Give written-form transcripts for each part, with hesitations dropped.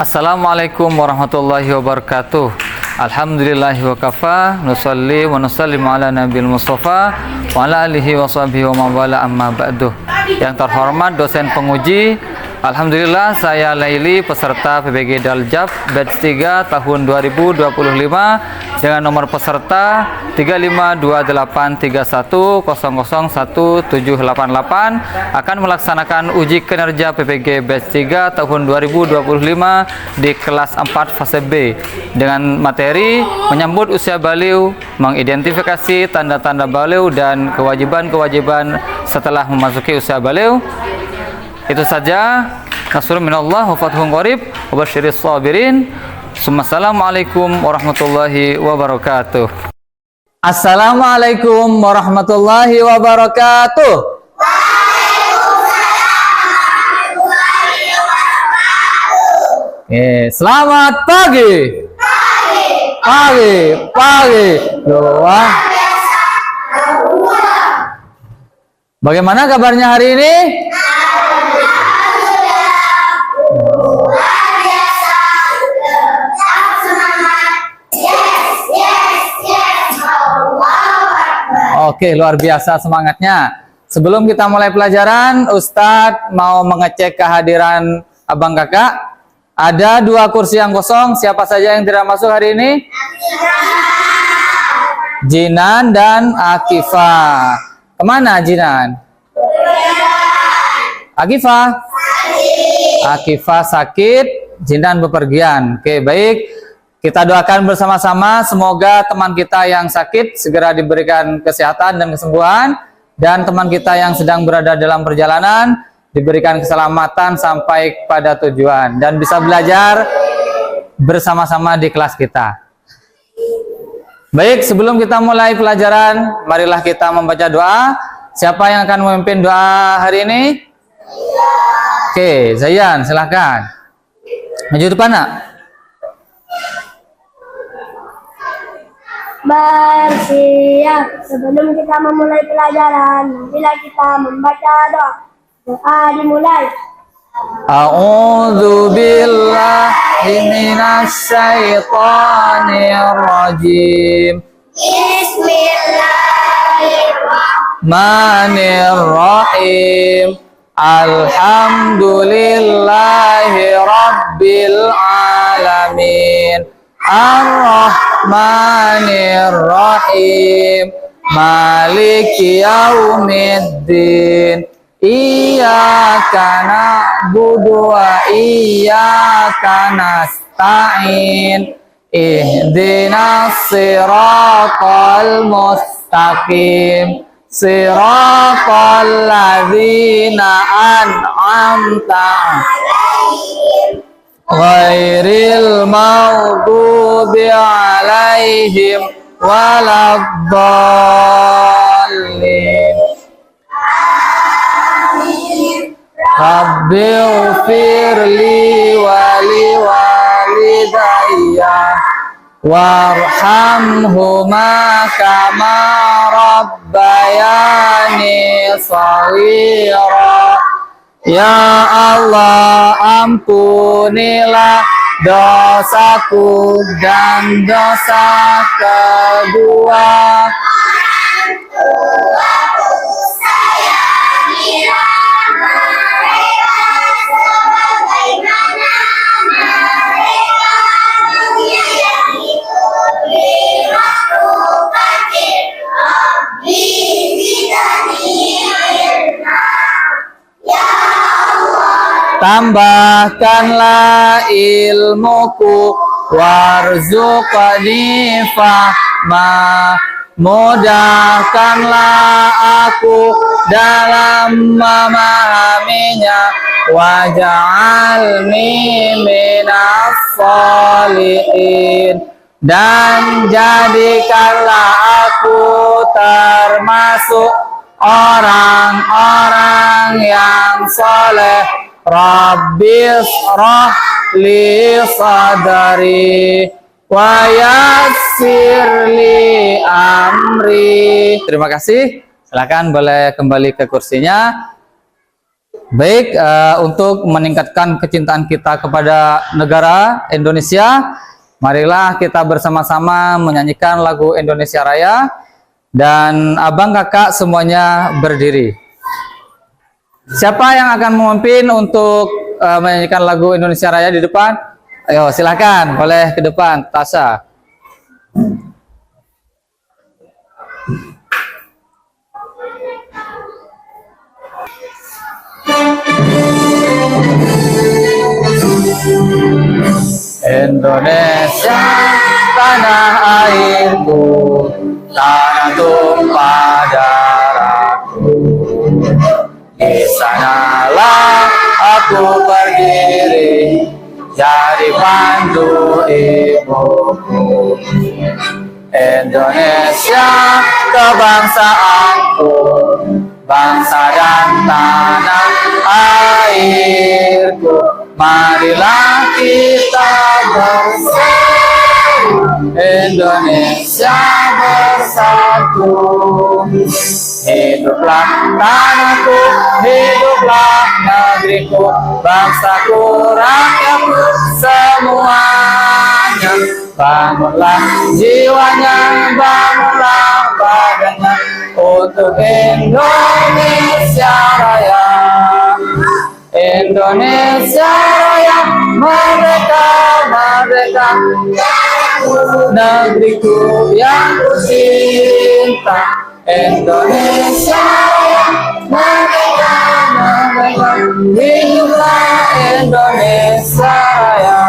Assalamualaikum warahmatullahi wabarakatuh. Alhamdulillahi wa kafa, nusalli wa nusallim ala nabil mustafa wa ala alihi wa sahbihi wa mawala amma ba'duh. Yang terhormat dosen penguji, alhamdulillah saya Laili, peserta PBG Daljab batch 3 tahun 2025 dengan nomor peserta 352831001788 akan melaksanakan uji kinerja PPG batch 3 tahun 2025 di kelas 4 fase B dengan materi menyambut usia baliu, mengidentifikasi tanda-tanda baliu dan kewajiban-kewajiban setelah memasuki usia baliu. Itu saja. Nasrun minallah wa fathun qarib wa basyiris sabirin. Assalamualaikum warahmatullahi wabarakatuh. Assalamualaikum warahmatullahi wabarakatuh. Selamat pagi. Pagi. Doa. Bagaimana kabarnya hari ini? Oke, luar biasa semangatnya. Sebelum kita mulai pelajaran, Ustadz mau mengecek kehadiran abang kakak. Ada 2 kursi yang kosong. Siapa saja yang tidak masuk hari ini? Jinan dan Akifah. Kemana Jinan? Akifah sakit, Jinan bepergian. Oke, baik. Kita doakan bersama-sama semoga teman kita yang sakit segera diberikan kesehatan dan kesembuhan, dan teman kita yang sedang berada dalam perjalanan diberikan keselamatan sampai pada tujuan dan bisa belajar bersama-sama di kelas kita. Baik, sebelum kita mulai pelajaran, marilah kita membaca doa. Siapa yang akan memimpin doa hari ini? Oke, Zayan, silahkan. Maju depan, nak. Bersiap sebelum kita memulai pelajaran, marilah kita membaca doa. Doa dimulai. A'udzu billahi minasy syaithanir rajim. Bismillahirrahmanirrahim. Alhamdulillahi rabbil alamin. Ar-Rahmanir-Rahim, Maliki Yaumiddin, Iyyaka na'budu wa iyyaka nasta'in, Ihdinas siratal mustaqim, siratal ladzina an'amta 'alaihim ghairil maghdubi 'alaihim waladdallin. Rabbighfirli wa liwalidayya warhamhuma kama rabbayani shaghira. Ya Allah, ampunilah dosaku dan dosa kedua tambahkanlah ilmuku, warzuqni fahma, mudahkanlah aku dalam memahaminya, waj'alni minas sholihin, dan jadikanlah aku termasuk orang-orang yang soleh. Rabbis rahli sadari wa yassirli amri. Terima kasih. Silakan boleh kembali ke kursinya. Baik, untuk meningkatkan kecintaan kita kepada negara Indonesia, marilah kita bersama-sama menyanyikan lagu Indonesia Raya, dan abang kakak semuanya berdiri. Siapa yang akan memimpin untuk menyanyikan lagu Indonesia Raya di depan? Ayo silakan, boleh ke depan, Tasha. Indonesia tanah airku, tanah tumpah darahku. Di sanalah aku berdiri, jadi pandu ibuku. Indonesia kebangsaanku, bangsa dan tanah airku. Marilah kita bersatu, Indonesia bersatu. Hiduplah tanahku, hiduplah negeriku, bangsaku, rakyatku semuanya. Bangunlah jiwanya, bangunlah badannya untuk Indonesia Raya. Indonesia Raya, merdeka, merdeka, negeriku yang ku cinta. Indonesia Raya, merdeka, merdeka, hiduplah Indonesia Raya.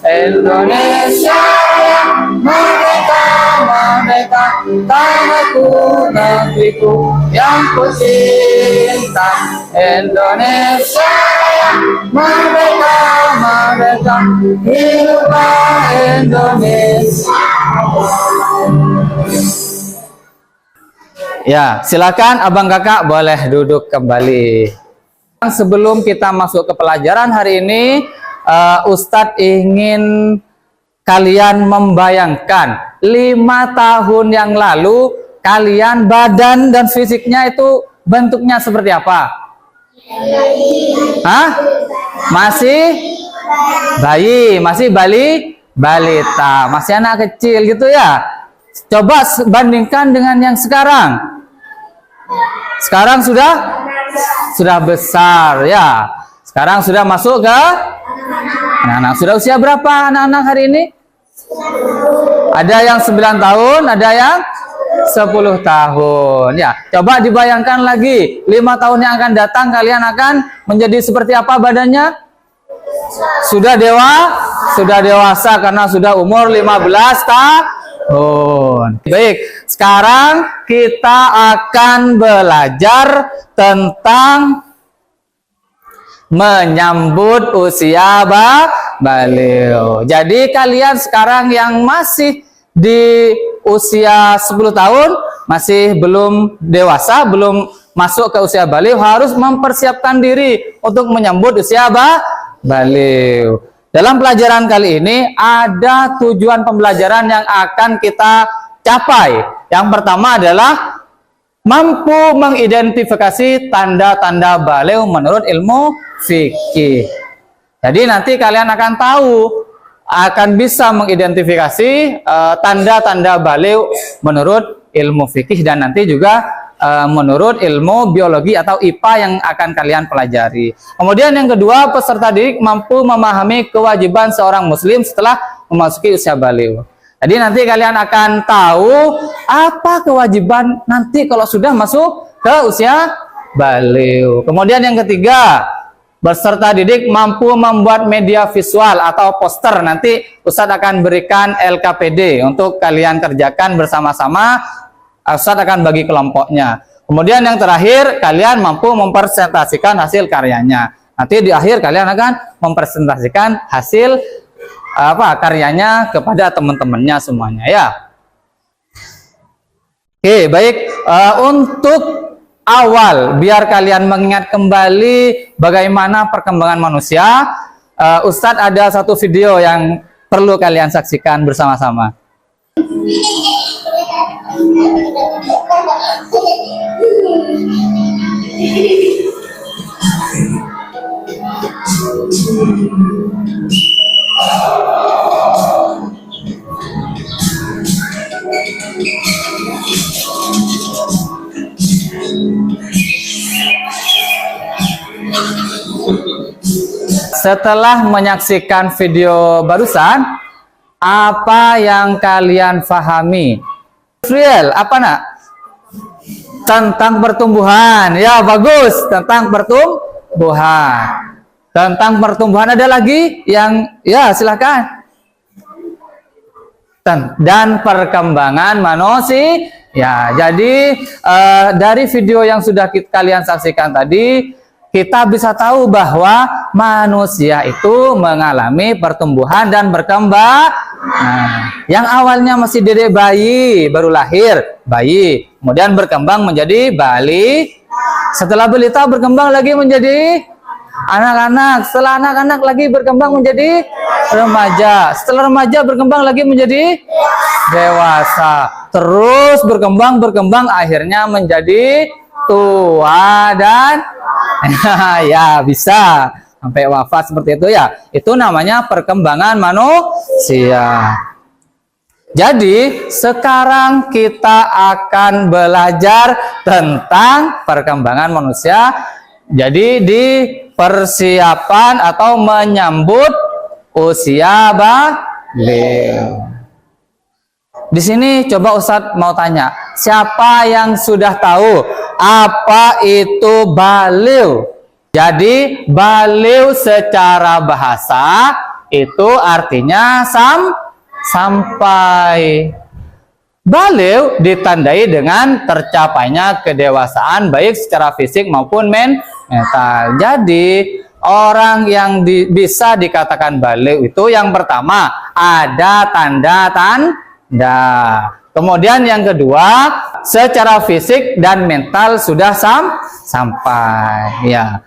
Indonesia Raya, merdeka, merdeka, tanahku, negeriku yang ku cinta. Indonesia Raya, merdeka, merdeka, hiduplah Indonesia. Ya, silakan abang kakak boleh duduk kembali. Sebelum kita masuk ke pelajaran hari ini, Ustadz ingin kalian membayangkan 5 tahun yang lalu kalian badan dan fisiknya itu bentuknya seperti apa? Hah? Masih bayi, masih balita, masih anak kecil gitu ya. Coba bandingkan dengan yang sekarang. Sekarang sudah besar ya. Sekarang sudah masuk ke anak-anak. Sudah usia berapa anak-anak hari ini? Ada yang 9 tahun, ada yang 10 tahun. Ya, coba dibayangkan lagi 5 tahun yang akan datang kalian akan menjadi seperti apa badannya? Sudah dewasa karena sudah umur 15 tahun. Baik, sekarang kita akan belajar tentang menyambut usia balighah. Jadi kalian sekarang yang masih di usia 10 tahun, masih belum dewasa, belum masuk ke usia balighah, harus mempersiapkan diri untuk menyambut usia balighah. Dalam pelajaran kali ini ada tujuan pembelajaran yang akan kita capai. Yang pertama adalah mampu mengidentifikasi tanda-tanda balighah menurut ilmu fikih. Jadi nanti kalian akan tahu, akan bisa mengidentifikasi tanda-tanda balighah menurut ilmu fikih, dan nanti juga menurut ilmu biologi atau IPA yang akan kalian pelajari. Kemudian yang kedua, peserta didik mampu memahami kewajiban seorang muslim setelah memasuki usia balighah. Jadi nanti kalian akan tahu apa kewajiban nanti kalau sudah masuk ke usia balighah. Kemudian yang ketiga, peserta didik mampu membuat media visual atau poster. Nanti Ustadz akan berikan LKPD untuk kalian kerjakan bersama-sama. Ustadz akan bagi kelompoknya. Kemudian yang terakhir, kalian mampu mempresentasikan hasil karyanya. Nanti di akhir kalian akan mempresentasikan hasil karyanya kepada teman-temannya semuanya ya. Oke, baik. Untuk awal, biar kalian mengingat kembali bagaimana perkembangan manusia, Ustadz ada satu video yang perlu kalian saksikan bersama-sama. Setelah menyaksikan video barusan, apa yang kalian pahami? Friel, apa nak? Tentang pertumbuhan. Ya, bagus. Tentang pertumbuhan. Tentang pertumbuhan ada lagi yang, ya silakan. Dan perkembangan manusia. Ya, jadi dari video yang sudah kalian saksikan tadi, kita bisa tahu bahwa manusia itu mengalami pertumbuhan dan berkembang. Nah, yang awalnya masih dedek bayi, baru lahir, bayi. Kemudian berkembang menjadi balik. Setelah balita berkembang lagi menjadi anak-anak. Setelah anak-anak lagi berkembang menjadi remaja. Setelah remaja berkembang lagi menjadi dewasa. Terus berkembang, akhirnya menjadi tua dan ya bisa sampai wafat seperti itu ya. Itu namanya perkembangan manusia. Jadi sekarang kita akan belajar tentang perkembangan manusia. Jadi di persiapan atau menyambut usia balik. Di sini coba Ustadz mau tanya, siapa yang sudah tahu apa itu baliw? Jadi baliw secara bahasa itu artinya sampai. Baliw ditandai dengan tercapainya kedewasaan baik secara fisik maupun mental. Jadi orang yang bisa dikatakan baliw itu yang pertama ada tanda-tanda. Kemudian yang kedua, secara fisik dan mental sudah sampai ya.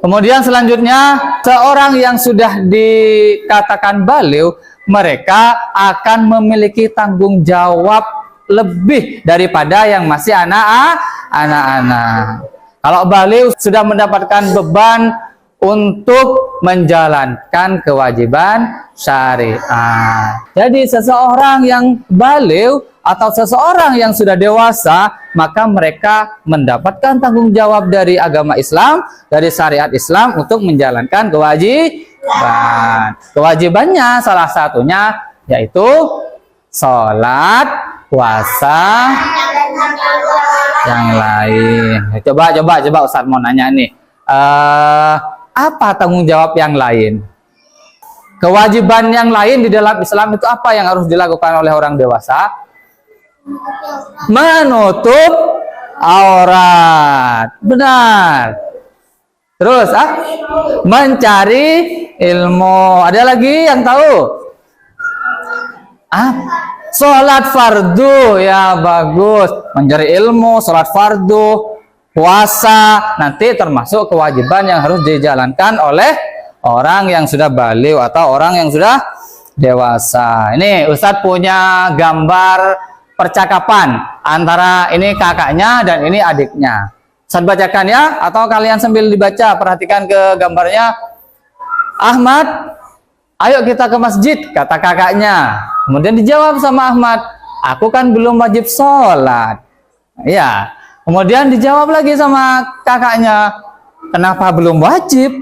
Kemudian selanjutnya, seorang yang sudah dikatakan baliw, mereka akan memiliki tanggung jawab lebih daripada yang masih anak-anak. Kalau baliw sudah mendapatkan beban untuk menjalankan kewajiban syariat. Jadi seseorang yang baliw atau seseorang yang sudah dewasa, maka mereka mendapatkan tanggung jawab dari agama Islam, dari syariat Islam untuk menjalankan kewajiban. Kewajibannya salah satunya yaitu sholat, puasa, yang lain. Coba Ustadz mau nanya nih. Apa tanggung jawab yang lain? Kewajiban yang lain di dalam Islam itu apa yang harus dilakukan oleh orang dewasa? Menutup aurat. Benar. Terus, mencari ilmu. Ada lagi yang tahu? Sholat fardu. Ya, bagus. Mencari ilmu, sholat fardu, puasa, nanti termasuk kewajiban yang harus dijalankan oleh orang yang sudah baliw atau orang yang sudah dewasa. Ini Ustadz punya gambar percakapan antara ini kakaknya dan ini adiknya. Ustadz bacakan ya, atau kalian sambil dibaca, perhatikan ke gambarnya. Ahmad, ayo kita ke masjid, kata kakaknya. Kemudian dijawab sama Ahmad, aku kan belum wajib sholat. Ya. Kemudian dijawab lagi sama kakaknya, kenapa belum wajib?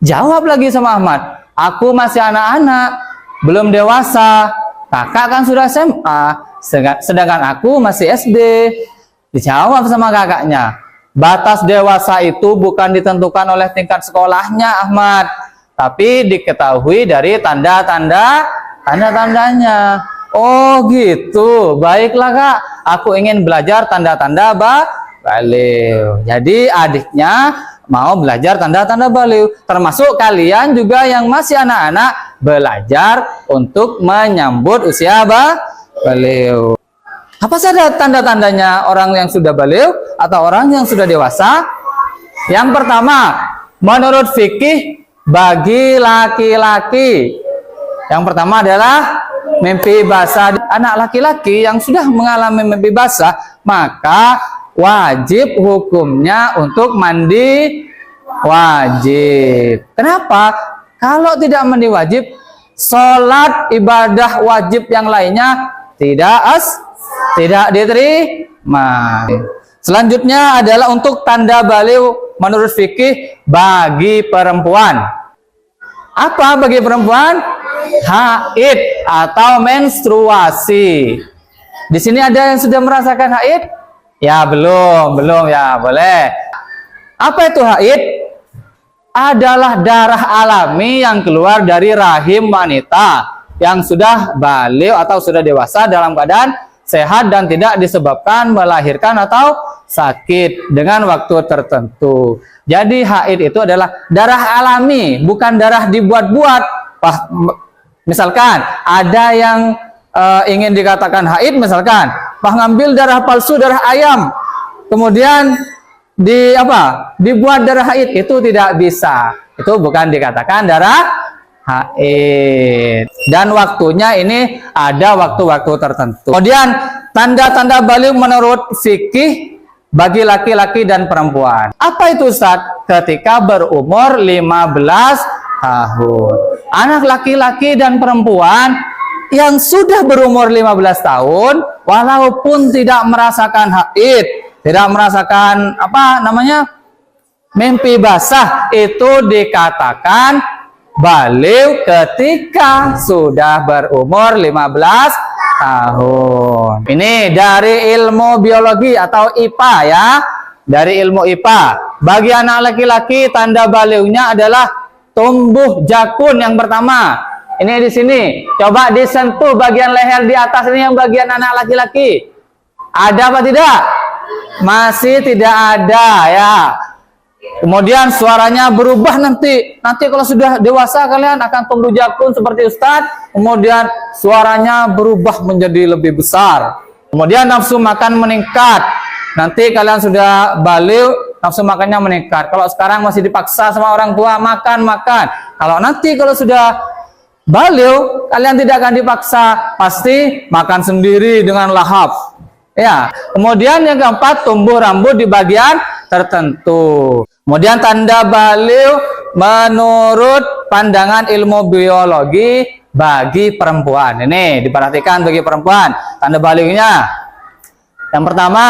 Jawab lagi sama Ahmad, aku masih anak-anak, belum dewasa. Kakak kan sudah SMA, sedangkan aku masih SD. Dijawab sama kakaknya, batas dewasa itu bukan ditentukan oleh tingkat sekolahnya Ahmad, tapi diketahui dari tanda-tandanya. Oh gitu, baiklah kak, aku ingin belajar tanda-tanda baliw. Jadi adiknya mau belajar tanda-tanda baliw. Termasuk kalian juga yang masih anak-anak belajar untuk menyambut usia baliw. Apa saja tanda-tandanya orang yang sudah baliw atau orang yang sudah dewasa? Yang pertama, menurut fikih bagi laki-laki, yang pertama adalah mimpi basah. Anak laki-laki yang sudah mengalami mimpi basah, maka wajib hukumnya untuk mandi wajib. Kenapa? Kalau tidak mandi wajib, sholat ibadah wajib yang lainnya tidak diterima. Selanjutnya adalah untuk tanda baligh menurut fikih bagi perempuan. Apa bagi perempuan? Haid atau menstruasi. Di sini ada yang sudah merasakan haid? Ya, belum ya, boleh. Apa itu haid? Adalah darah alami yang keluar dari rahim wanita yang sudah baligh atau sudah dewasa dalam keadaan sehat dan tidak disebabkan melahirkan atau sakit dengan waktu tertentu. Jadi haid itu adalah darah alami, bukan darah dibuat-buat. Misalkan ada yang ingin dikatakan haid, misalkan ngambil darah palsu, darah ayam, kemudian dibuat darah haid, itu tidak bisa. Itu bukan dikatakan darah haid. Dan waktunya ini ada waktu-waktu tertentu. Kemudian tanda-tanda baligh menurut fikih bagi laki-laki dan perempuan. Apa itu Ustaz? Ketika berumur 15 tahun. Anak laki-laki dan perempuan yang sudah berumur 15 tahun walaupun tidak merasakan haid, tidak merasakan mimpi basah, itu dikatakan baligh ketika sudah berumur 15 tahun. Ini dari ilmu biologi atau IPA ya. Dari ilmu IPA. Bagi anak laki-laki tanda balighnya adalah tumbuh jakun yang pertama. Ini di sini. Coba disentuh bagian leher di atas ini yang bagian anak laki-laki. Ada apa tidak? Masih tidak ada ya. Kemudian suaranya berubah nanti kalau sudah dewasa kalian akan tumbuh jakun seperti Ustadz. Kemudian suaranya berubah menjadi lebih besar. Kemudian nafsu makan meningkat. Nanti kalian sudah baligh, nafsu makannya meningkat. Kalau sekarang masih dipaksa sama orang tua makan. Kalau sudah baligh, kalian tidak akan dipaksa, pasti makan sendiri dengan lahap. Ya, kemudian yang keempat, tumbuh rambut di bagian tertentu. Kemudian tanda baligh menurut pandangan ilmu biologi bagi perempuan. Ini diperhatikan bagi perempuan. Tanda balighnya. Yang pertama,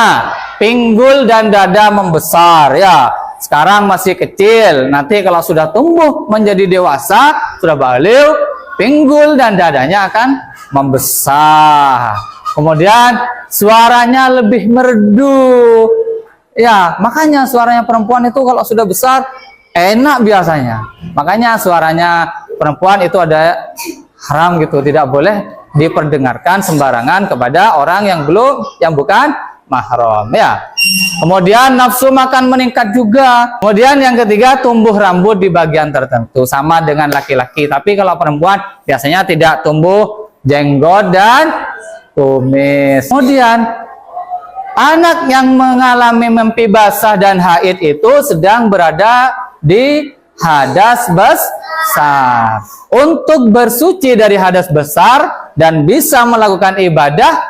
pinggul dan dada membesar. Ya, sekarang masih kecil. Nanti kalau sudah tumbuh menjadi dewasa, sudah baligh, pinggul dan dadanya akan membesar. Kemudian suaranya lebih merdu. Ya, makanya suaranya perempuan itu kalau sudah besar enak biasanya. Makanya suaranya perempuan itu ada haram gitu, tidak boleh diperdengarkan sembarangan kepada orang yang bukan mahram ya. Kemudian nafsu makan meningkat juga. Kemudian yang ketiga, tumbuh rambut di bagian tertentu sama dengan laki-laki. Tapi kalau perempuan biasanya tidak tumbuh jenggot dan kumis. Kemudian anak yang mengalami mimpi basah dan haid itu sedang berada di hadas besar. Untuk bersuci dari hadas besar dan bisa melakukan ibadah,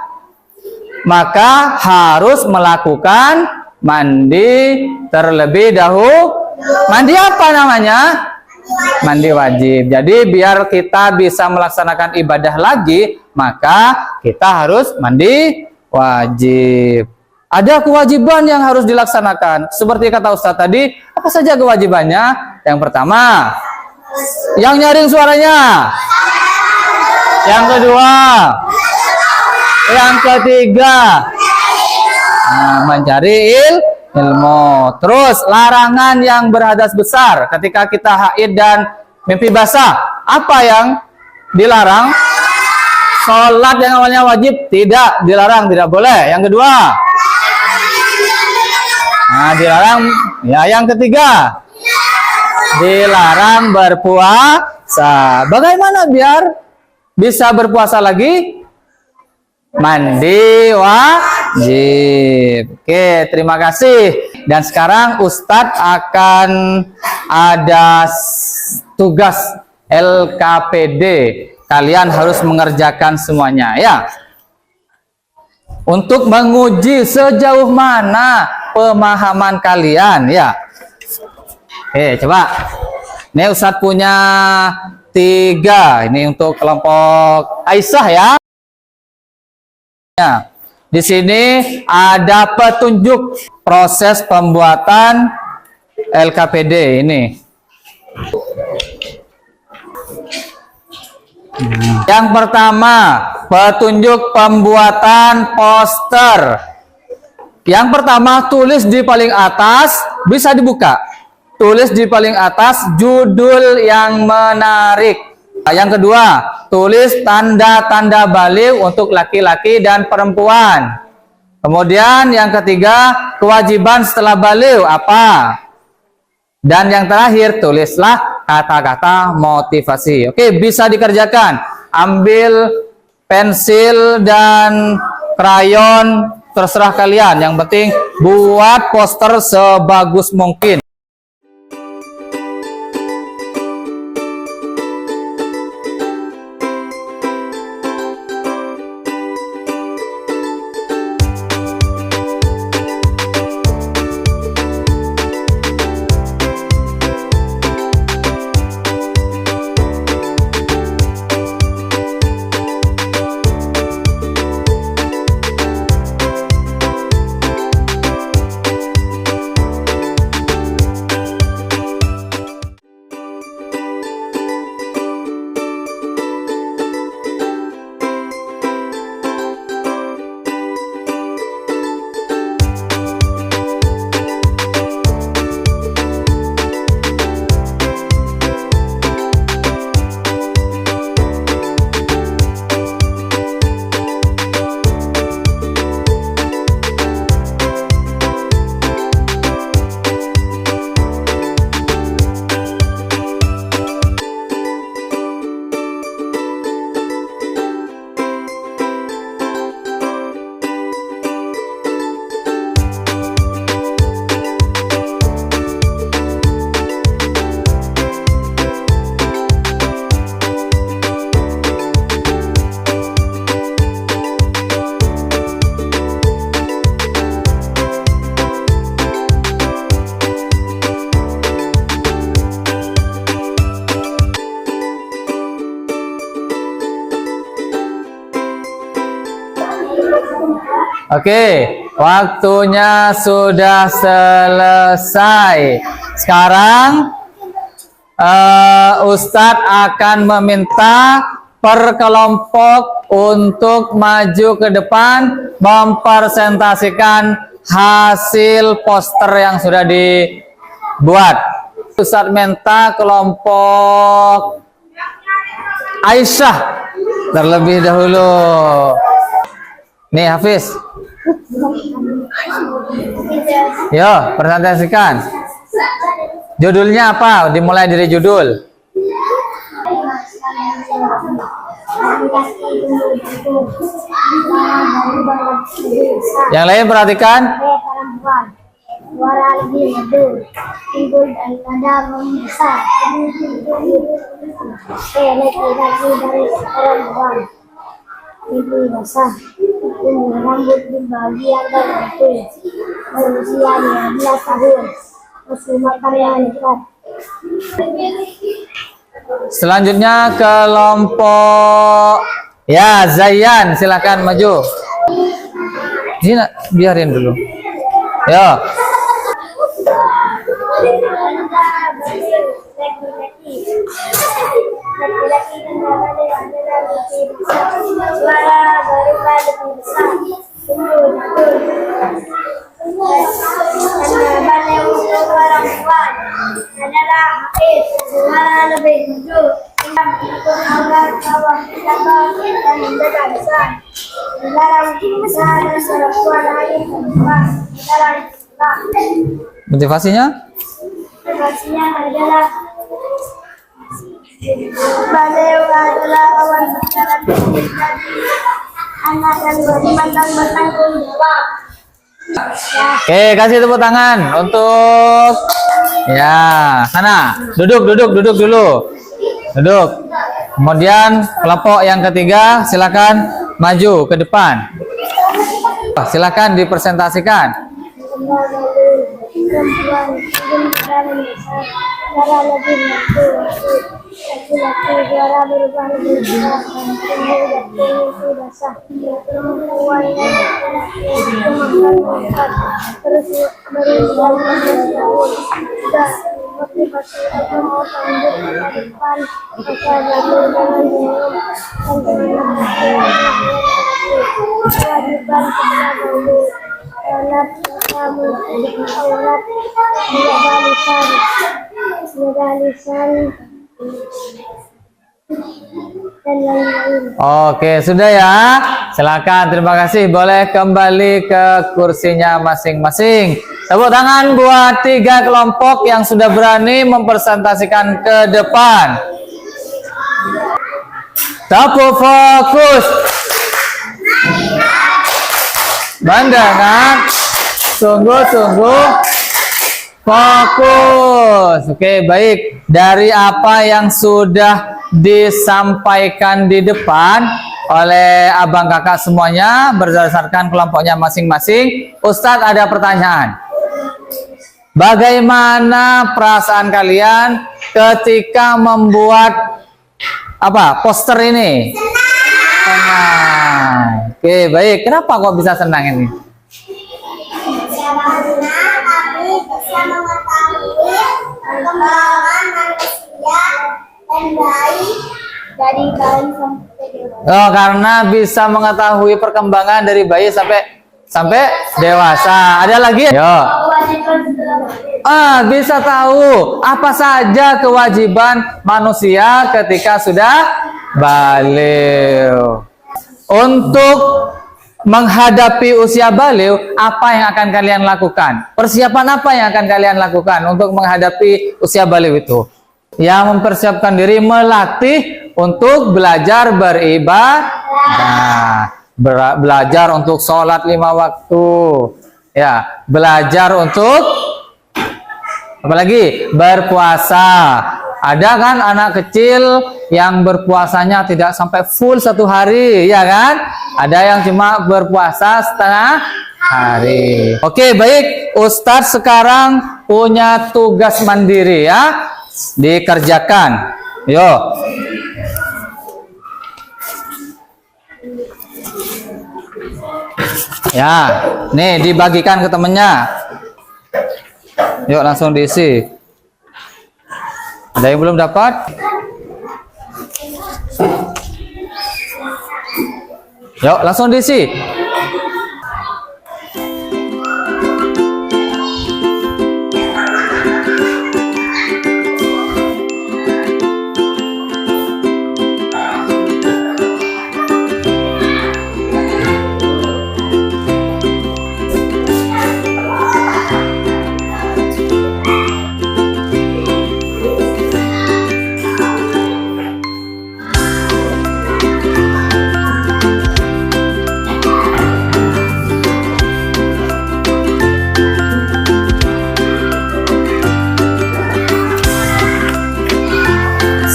maka harus melakukan mandi terlebih dahulu. Mandi apa namanya? Mandi wajib. Jadi biar kita bisa melaksanakan ibadah lagi, maka kita harus mandi wajib. Ada kewajiban yang harus dilaksanakan. Seperti kata Ustadz tadi, apa saja kewajibannya? Yang pertama, yang nyaring suaranya. Yang kedua, yang ketiga, mencari ilmu. Terus larangan yang berhadas besar ketika kita haid dan mimpi basah. Apa yang dilarang? Sholat yang awalnya wajib tidak dilarang, tidak boleh. Yang kedua, dilarang. Ya, yang ketiga, dilarang berpuasa. Bagaimana biar bisa berpuasa lagi? Mandi wajib. Oke, terima kasih. Dan sekarang Ustadz akan ada tugas LKPD. Kalian harus mengerjakan semuanya ya. Untuk menguji sejauh mana pemahaman kalian ya. Coba. Ini Ustadz punya 3. Ini untuk kelompok Aisyah ya. Di sini ada petunjuk proses pembuatan LKPD ini. Yang pertama, petunjuk pembuatan poster. Yang pertama, tulis di paling atas, bisa dibuka. Tulis di paling atas judul yang menarik. Yang kedua, tulis tanda-tanda balik untuk laki-laki dan perempuan. Kemudian yang ketiga, kewajiban setelah balik apa? Dan yang terakhir, tulislah kata-kata motivasi. Oke, bisa dikerjakan. Ambil pensil dan krayon, terserah kalian. Yang penting buat poster sebagus mungkin. Oke, waktunya sudah selesai. Sekarang Ustadz akan meminta per kelompok untuk maju ke depan mempresentasikan hasil poster yang sudah dibuat. Ustadz minta kelompok Aisyah terlebih dahulu. Nih Hafiz, yo presentasikan. Judulnya apa? Dimulai dari judul. Yang lain perhatikan. Suara lebih merdu, timbul dan nada membesar. Laki-laki dari perempuan, ibu basah, tumbuh rambut di bagian tertentu, berusia 15 tahun, musuh karya nikah. Selanjutnya kelompok ya Zayan, silakan maju. Ini biarin dulu. Yo. Motivasinya? Motivasinya adalah beliau adalah awan berjalan dari anak yang beriman dan bertanggung jawab. Oke, kasih tepuk tangan untuk ya sana. Duduk dulu. Duduk. Kemudian kelompok yang ketiga silakan maju ke depan. Silakan dipresentasikan. perempuan, mungkin dalam besar, suara lebih merdu, laki-laki, suara berubah lebih besar, tumbuh itu basah, perempuan dan laki-laki itu makan makan, terus berubah menjadi tahun, sudah motivasi agama lanjut ke depan, maka bagi jangan minum, dan jangan kewajiban sebelah dahulu. Aulat kamu aulat jaga lisan dan lain-lain. Oke, sudah ya. Silakan, terima kasih. Boleh kembali ke kursinya masing-masing. Tepuk tangan buat 3 kelompok yang sudah berani mempresentasikan ke depan. Tepuk fokus. Pandangan, sungguh-sungguh fokus. Oke, baik. Dari apa yang sudah disampaikan di depan oleh abang kakak semuanya berdasarkan kelompoknya masing-masing, Ustadz ada pertanyaan. Bagaimana perasaan kalian ketika membuat poster ini? Senang. Oke, baik. Kenapa kok bisa senang ini? Karena kami bisa mengetahui perkembangan manusia dan bayi dari bayi sampai dewasa. Oh, karena bisa mengetahui perkembangan dari bayi sampai dewasa. Ada lagi? Yo. Bisa tahu apa saja kewajiban manusia ketika sudah balik. Untuk menghadapi usia balik, apa yang akan kalian lakukan? Persiapan apa yang akan kalian lakukan untuk menghadapi usia balik itu? Yang mempersiapkan diri melatih untuk belajar beribadah, belajar untuk sholat 5 waktu, ya, belajar untuk apalagi berpuasa. Ada kan anak kecil yang berpuasanya tidak sampai full 1 hari, ya kan? Ada yang cuma berpuasa setengah hari. Oke, baik. Ustadz sekarang punya tugas mandiri ya. Dikerjakan. Yo. Ya, nih dibagikan ke temennya. Yuk langsung diisi. Ada yang belum dapat? Yuk langsung diisi.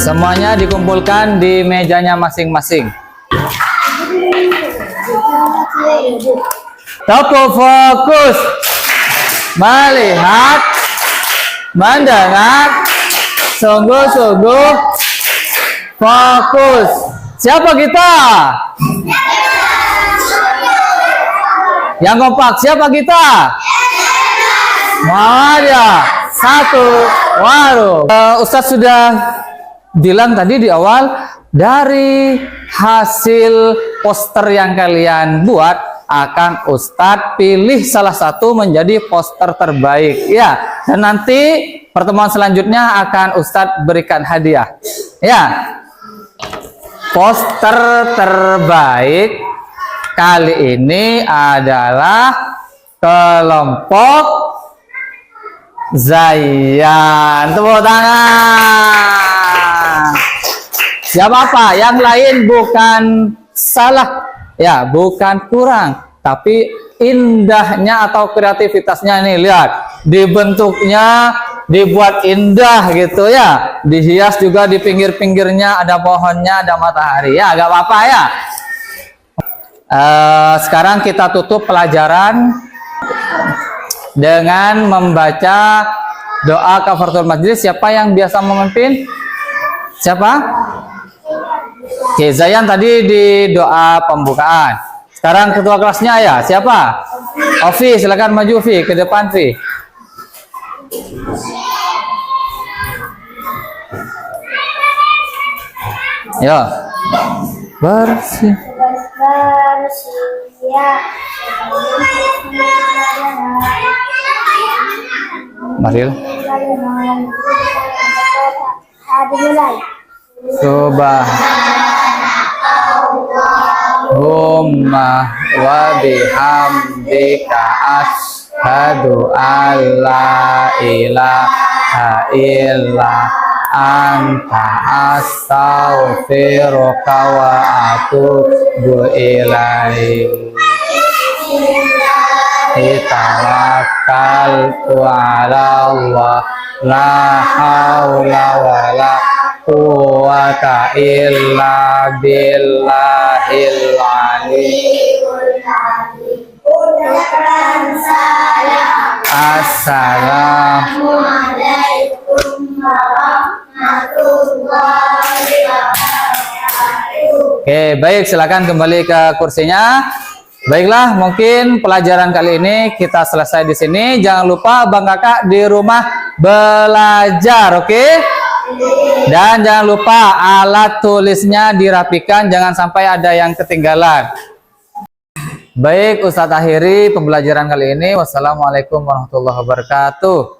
Semuanya dikumpulkan di mejanya masing-masing. Tepuk fokus. Melihat, mendengar, sungguh-sungguh fokus. Siapa kita? Yang kompak, siapa kita? Muhammadiyah. Satu warung. Ustadz sudah bilang tadi di awal, dari hasil poster yang kalian buat akan Ustadz pilih salah satu menjadi poster terbaik ya, dan nanti pertemuan selanjutnya akan Ustadz berikan hadiah ya. Poster terbaik kali ini adalah kelompok Zayan. Tepuk tangan. Siapa apa? Yang lain bukan salah, ya, bukan kurang, tapi indahnya atau kreativitasnya nih, lihat, dibentuknya dibuat indah gitu ya, dihias juga di pinggir-pinggirnya ada pohonnya, ada matahari, ya, agak apa-apa ya. Sekarang kita tutup pelajaran. dengan membaca doa kafaratul majlis. Siapa yang biasa memimpin? Siapa? Oke, Zayan tadi di doa pembukaan. Sekarang ketua kelasnya ya, siapa? Ovi, silakan maju Vi ke depan Vi. Yo. Bersia. Maril. Subhanallahumma wa bihamdika asyhadu an la ilaha illa anta astaghfiruka wa atubu ilaik. Tawakkaltu ala Allah la haula wa la quwwata illa billahil aliyyil azim. Assalamualaikum warahmatullahi wabarakatuh. Oke, baik, silakan kembali ke kursinya. Baiklah, mungkin pelajaran kali ini kita selesai di sini. Jangan lupa Bang Kakak di rumah belajar, oke? Dan jangan lupa alat tulisnya dirapikan, jangan sampai ada yang ketinggalan. Baik, Ustadz akhiri pembelajaran kali ini. Wassalamualaikum warahmatullahi wabarakatuh.